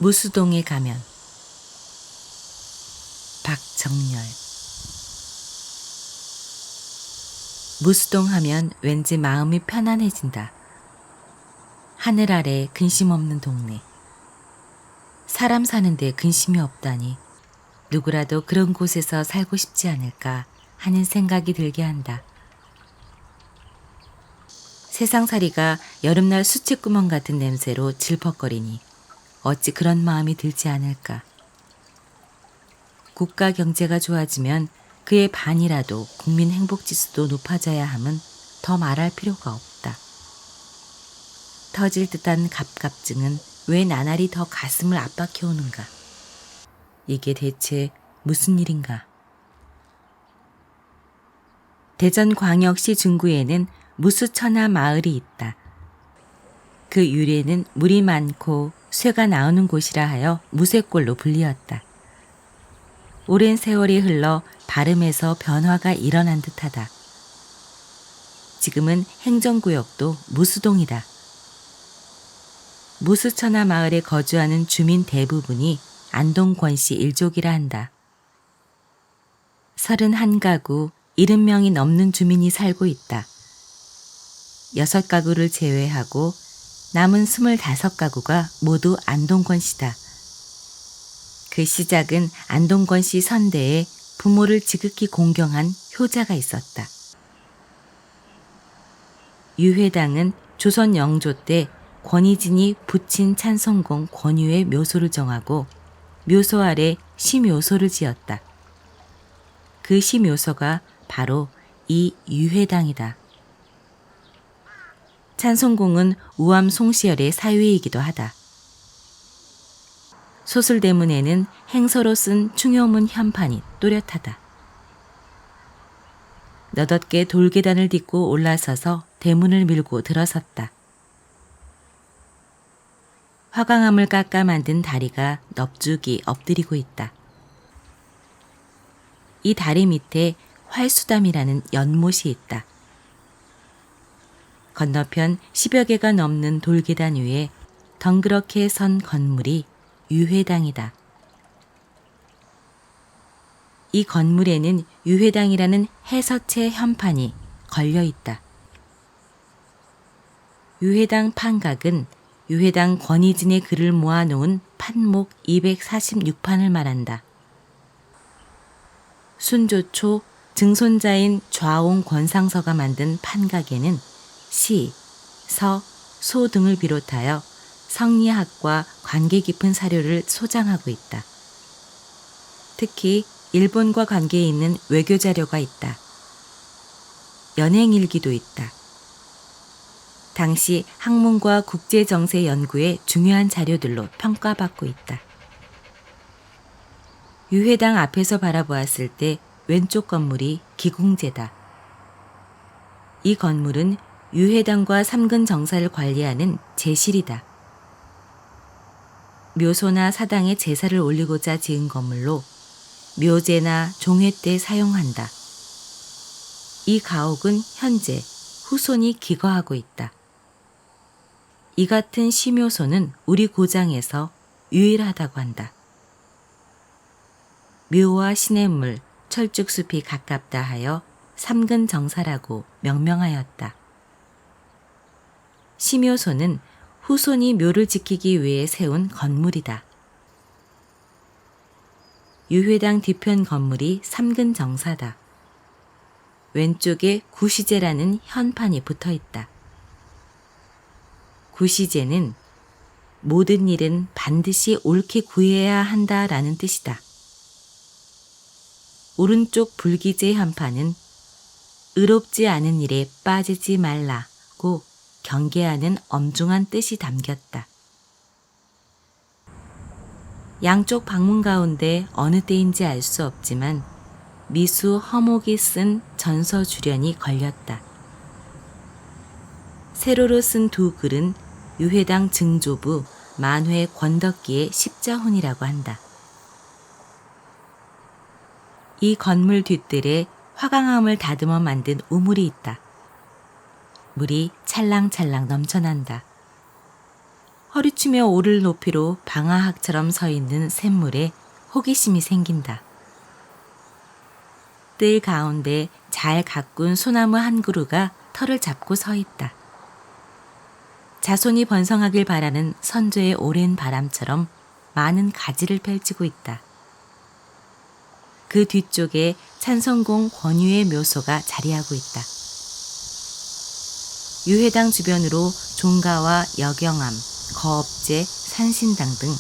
무수동에 가면. 박정열. 무수동 하면 왠지 마음이 편안해진다. 하늘 아래 근심 없는 동네. 사람 사는데 근심이 없다니 누구라도 그런 곳에서 살고 싶지 않을까 하는 생각이 들게 한다. 세상살이가 여름날 수치구멍 같은 냄새로 질퍽거리니 어찌 그런 마음이 들지 않을까. 국가 경제가 좋아지면 그의 반이라도 국민 행복지수도 높아져야 함은 더 말할 필요가 없다. 터질 듯한 갑갑증은 왜 나날이 더 가슴을 압박해오는가. 이게 대체 무슨 일인가. 대전광역시 중구에는 무수천하 마을이 있다. 그 유래는 물이 많고 쇠가 나오는 곳이라 하여 무쇠골로 불리었다. 오랜 세월이 흘러 발음에서 변화가 일어난 듯하다. 지금은 행정구역도 무수동이다. 무수천하 마을에 거주하는 주민 대부분이 안동권씨 일족이라 한다. 31가구 70명이 넘는 주민이 살고 있다. 6가구를 제외하고 남은 25가구가 모두 안동권씨다. 그 시작은 안동권씨 선대에 부모를 지극히 공경한 효자가 있었다. 유회당은 조선 영조 때 권희진이 부친 찬송공 권유의 묘소를 정하고 묘소 아래 시묘소를 지었다. 그 시묘소가 바로 이 유회당이다. 찬송공은 우암 송시열의 사위이기도 하다. 소술대문에는 행서로 쓴 충효문 현판이 또렷하다. 너덧게 돌계단을 딛고 올라서서 대문을 밀고 들어섰다. 화강암을 깎아 만든 다리가 넙죽이 엎드리고 있다. 이 다리 밑에 활수담이라는 연못이 있다. 건너편 10여 개가 넘는 돌계단 위에 덩그렇게 선 건물이 유회당이다. 이 건물에는 유회당이라는 해서체 현판이 걸려 있다. 유회당 판각은 유회당 권희진의 글을 모아놓은 판목 246판을 말한다. 순조초 증손자인 좌옹 권상서가 만든 판각에는 시, 서, 소 등을 비롯하여 성리학과 관계 깊은 사료를 소장하고 있다. 특히 일본과 관계에 있는 외교 자료가 있다. 연행일기도 있다. 당시 학문과 국제정세 연구의 중요한 자료들로 평가받고 있다. 유회당 앞에서 바라보았을 때 왼쪽 건물이 기공제다. 이 건물은 유회당과 삼근 정사를 관리하는 제실이다. 묘소나 사당에 제사를 올리고자 지은 건물로 묘제나 종회 때 사용한다. 이 가옥은 현재 후손이 기거하고 있다. 이 같은 시묘소는 우리 고장에서 유일하다고 한다. 묘와 시냇물, 철쭉숲이 가깝다 하여 삼근 정사라고 명명하였다. 시묘소는 후손이 묘를 지키기 위해 세운 건물이다. 유회당 뒤편 건물이 삼근 정사다. 왼쪽에 구시제라는 현판이 붙어 있다. 구시제는 모든 일은 반드시 옳게 구해야 한다라는 뜻이다. 오른쪽 불기제 현판은 의롭지 않은 일에 빠지지 말라고 경계하는 엄중한 뜻이 담겼다. 양쪽 방문 가운데 어느 때인지 알 수 없지만 미수 허목이 쓴 전서 주련이 걸렸다. 세로로 쓴 두 글은 유회당 증조부 만회 권덕기의 십자훈이라고 한다. 이 건물 뒷뜰에 화강암을 다듬어 만든 우물이 있다. 물이 찰랑찰랑 넘쳐난다. 허리춤에 오를 높이로 방아학처럼 서 있는 샘물에 호기심이 생긴다. 뜰 가운데 잘 가꾼 소나무 한 그루가 털을 잡고 서 있다. 자손이 번성하길 바라는 선조의 오랜 바람처럼 많은 가지를 펼치고 있다. 그 뒤쪽에 찬성공 권유의 묘소가 자리하고 있다. 유해당 주변으로 종가와 여경암, 거업제, 산신당 등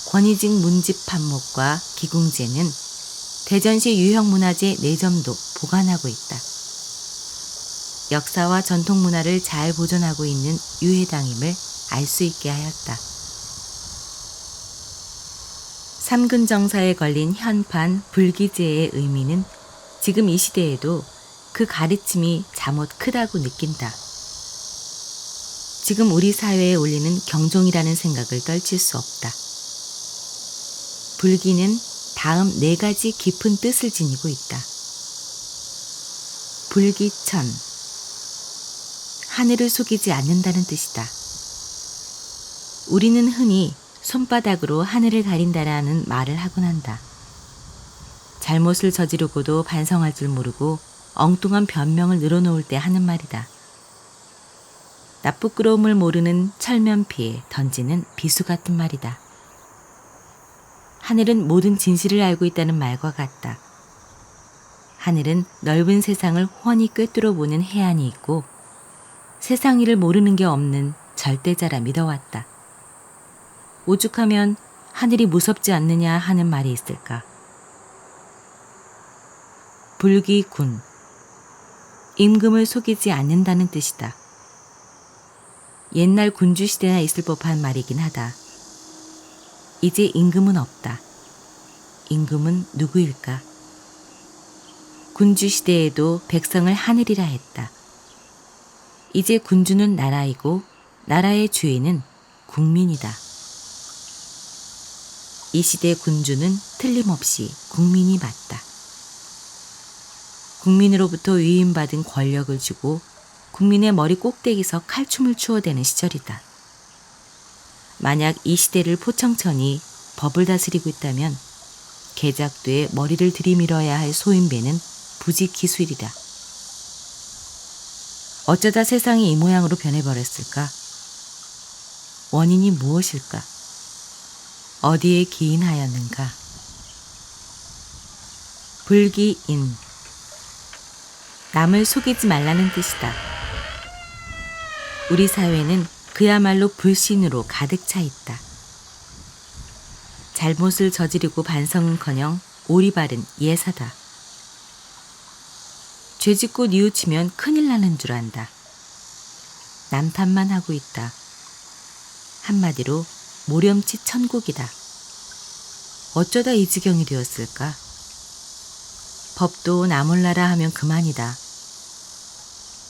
권위직 문집 판목과 기궁제는 대전시 유형문화재 4점도 보관하고 있다. 역사와 전통문화를 잘 보존하고 있는 유해당임을 알 수 있게 하였다. 삼근정사에 걸린 현판 불기제의 의미는 지금 이 시대에도 그 가르침이 잠옷 크다고 느낀다. 지금 우리 사회에 올리는 경종이라는 생각을 떨칠 수 없다. 불기는 다음 4가지 깊은 뜻을 지니고 있다. 불기천, 하늘을 속이지 않는다는 뜻이다. 우리는 흔히 손바닥으로 하늘을 가린다라는 말을 하곤 한다. 잘못을 저지르고도 반성할 줄 모르고 엉뚱한 변명을 늘어놓을 때 하는 말이다. 나쁘끄러움을 모르는 철면피에 던지는 비수 같은 말이다. 하늘은 모든 진실을 알고 있다는 말과 같다. 하늘은 넓은 세상을 훤히 꿰뚫어 보는 해안이 있고 세상 일을 모르는 게 없는 절대자라 믿어왔다. 오죽하면 하늘이 무섭지 않느냐 하는 말이 있을까. 불기군, 임금을 속이지 않는다는 뜻이다. 옛날 군주시대나 있을 법한 말이긴 하다. 이제 임금은 없다. 임금은 누구일까? 군주시대에도 백성을 하늘이라 했다. 이제 군주는 나라이고 나라의 주인은 국민이다. 이 시대 군주는 틀림없이 국민이 맞다. 국민으로부터 위임받은 권력을 주고 국민의 머리 꼭대기서 칼춤을 추어대는 시절이다. 만약 이 시대를 포청천이 법을 다스리고 있다면 개작두에 머리를 들이밀어야 할 소인배는 부지기수이리다. 어쩌다 세상이 이 모양으로 변해버렸을까? 원인이 무엇일까? 어디에 기인하였는가? 불기인, 남을 속이지 말라는 뜻이다. 우리 사회는 그야말로 불신으로 가득 차 있다. 잘못을 저지르고 반성은커녕 오리발은 예사다. 죄짓고 뉘우치면 큰일 나는 줄 안다. 남 탓만 하고 있다. 한마디로 모렴치 천국이다. 어쩌다 이 지경이 되었을까? 법도 나 몰라라 하면 그만이다.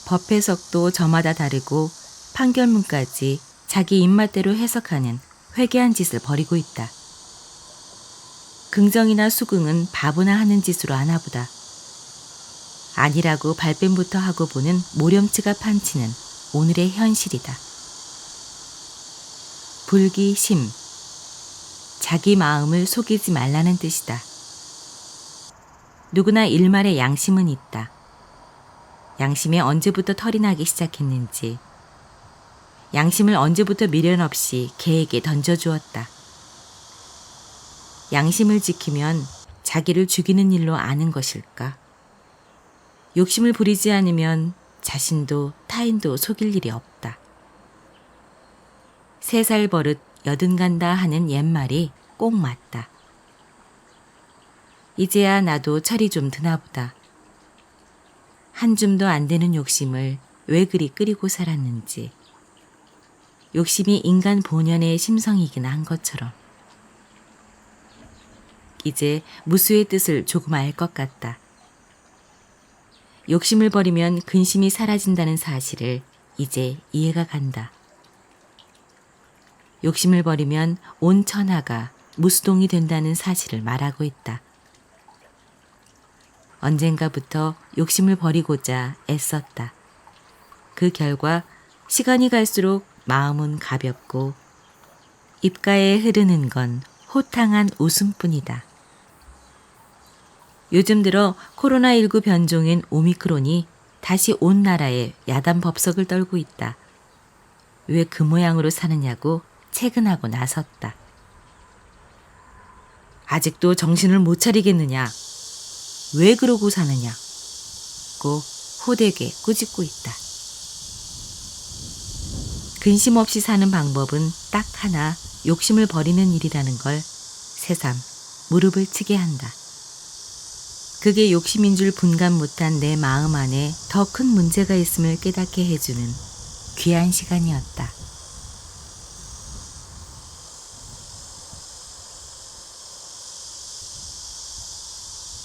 법 해석도 저마다 다르고 판결문까지 자기 입맛대로 해석하는 회개한 짓을 벌이고 있다. 긍정이나 수긍은 바보나 하는 짓으로 아나보다. 아니라고 발뺌부터 하고 보는 모렴치가 판치는 오늘의 현실이다. 불기심, 자기 마음을 속이지 말라는 뜻이다. 누구나 일말의 양심은 있다. 양심에 언제부터 털이 나기 시작했는지, 양심을 언제부터 미련 없이 개에게 던져주었다. 양심을 지키면 자기를 죽이는 일로 아는 것일까? 욕심을 부리지 않으면 자신도 타인도 속일 일이 없다. 3살 버릇 80 간다 하는 옛말이 꼭 맞다. 이제야 나도 철이 좀 드나보다. 한 줌도 안 되는 욕심을 왜 그리 끓이고 살았는지. 욕심이 인간 본연의 심성이긴 한 것처럼. 이제 무수의 뜻을 조금 알 것 같다. 욕심을 버리면 근심이 사라진다는 사실을 이제 이해가 간다. 욕심을 버리면 온 천하가 무수동이 된다는 사실을 말하고 있다. 언젠가부터 욕심을 버리고자 애썼다. 그 결과 시간이 갈수록 마음은 가볍고 입가에 흐르는 건 호탕한 웃음뿐이다. 요즘 들어 코로나19 변종인 오미크론이 다시 온 나라에 야단 법석을 떨고 있다. 왜 그 모양으로 사느냐고 채근하고 나섰다. 아직도 정신을 못 차리겠느냐? 왜 그러고 사느냐? 고 호되게 꾸짖고 있다. 근심 없이 사는 방법은 딱 하나, 욕심을 버리는 일이라는 걸 새삼 무릎을 치게 한다. 그게 욕심인 줄 분간 못한 내 마음 안에 더 큰 문제가 있음을 깨닫게 해주는 귀한 시간이었다.